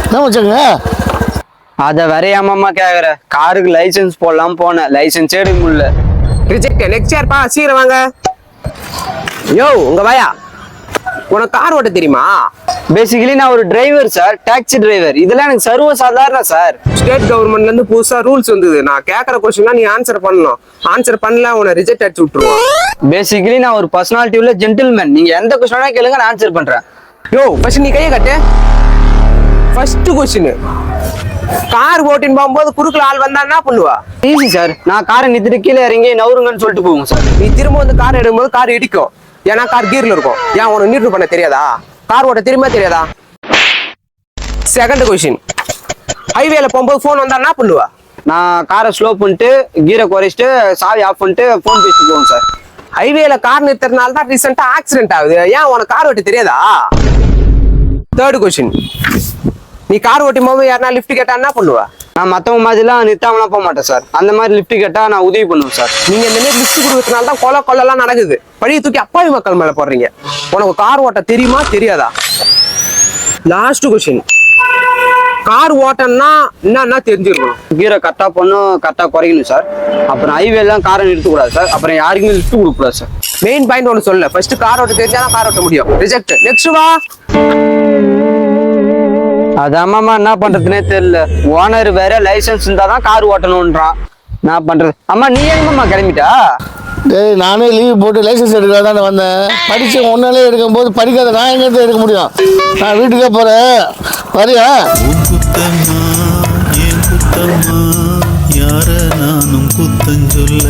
என்ன வச்சுங்க? அதை வரையாமம்மா கேக்குற. காருக்கு லைசென்ஸ் போடலாம் போனேன், லைசென்ஸ் எடுக்க முடியல. ரிஜெக்ட். நெக்ஸ்ட் யார்ப்பா? சீக்கிரம் வாங்க. யோ உங்க வாயா, உனக்கு கார் ஓட்ட தெரியுமா? பேசிக்கலி நான் ஒரு டிரைவர் சார், டாக்ஸி டிரைவர். இதெல்லாம் எனக்கு சர்வ சாதாரண சார். ஸ்டேட் கவர்மெண்ட்ல இருந்து புதுசா ரூல்ஸ் வந்தது. நான் கேட்கற கொஸ்டின்லாம் நீ ஆன்சர் பண்ணணும். ஆன்சர் பண்ணல உன்னை ரிஜெக்ட் அடிச்சு விட்டுருவோம். பேசிக்கலி நான் ஒரு பர்சனாலிட்டி உள்ள ஜென்டில்மேன். நீங்க எந்த கொஸ்டினா கேளுங்க, நான் ஆன்சர் பண்றேன். யோ ஃபர்ஸ்ட் நீ கையை கட்டு. ஃபர்ஸ்ட் கொஸ்டின், கார் ஓட்டின்னு போகும்போது குறுக்குல ஆள் வந்தா என்ன பண்ணுவா? Easy sir. நான் காரை நிறுத்திட்டு கீழே இறங்கி நவுருங்கன்னு சொல்லிட்டு போவோம் சார். நீ திரும்ப வந்து கார் எடுக்கும்போது கார் இடிக்கும். ஏன்னா கார் கீர்ல இருக்கும். ஏன் உனக்கு நியூட்ரல் பண்ண தெரியாதா? கார் ஓட்ட தெரியுமா தெரியாதா? செகண்ட் கொஸ்டின், ஹைவேல போகும்போது போன் வந்தா என்ன பண்ணுவா? நான் காரை ஸ்லோ பண்ணிட்டு கீரை குறைச்சிட்டு சாவி ஆஃப் பண்ணிட்டு போன் பேசிட்டு போவோம் சார். ஹைவேல கார் நிறுத்துறதுனால தான் ரீசெண்டா ஆக்சிடென்ட் ஆகுது. ஏன் உனக்கு கார் ஓட்ட தெரியாதா? தேர்ட் கொஸ்டின், நீ கார் ஓட்டும் போது யாருன்னா லிஃப்ட் கேட்டா என்ன பண்ணுவா? நான் மற்றவங்க மாதிரிலாம் நிறுத்தாமலாம் போக மாட்டேன் சார். அந்த மாதிரி லிஃப்ட் கேட்டா நான் உதவி பண்ணுவேன் சார். நீங்க இந்த மாதிரி லிஃப்ட் கொடுக்கறதுனால தான் கொலைலாம் நடக்குது. பழைய தூக்கி அப்பாவி மக்கள் மேல போடுறீங்க. உனக்கு கார் ஓட்ட தெரியுமா தெரியாதா? லாஸ்ட் கொஸ்டின், கார் ஓட்டன்னா என்ன தெரிஞ்சிருக்கணும்? கீரை கரெக்டாக பண்ணும், கரெக்டாக குறைக்கணும் சார். அப்புறம் ஹைவேலாம் காரை நிறுத்தக்கூடாது சார். அப்புறம் யாருக்குமே லிஃப்ட் கொடுக்கக்கூடாது சார். மெயின் பாயிண்ட் ஒன்று சொல்ல, ஃபர்ஸ்ட் கார் ஓட்ட தெரிஞ்சாதான் கார் ஓட்ட முடியும். ரிஜெக்ட். நெக்ஸ்ட் வா. அது அம்மாமா என்ன பண்றதுன்னே தெரியல. ஓனர் வேற லைசன்ஸ் இருந்தாதான் கார் ஓட்டணும்ன்றான். என்ன பண்றது? அம்மா நீ எங்கம்மா கிளம்பிட்டா? டேய், நானே லீவ் போட்டு லைசன்ஸ் எடுக்க தானே வந்தேன். படிச்சு ஒன்னாலே எடுக்கும் போது படிக்காத நான் எங்க எடுக்க முடியும்? நான் வீட்டுக்கே போறேன், வரியா? யார நானும் குத்தஞ்சொல்ல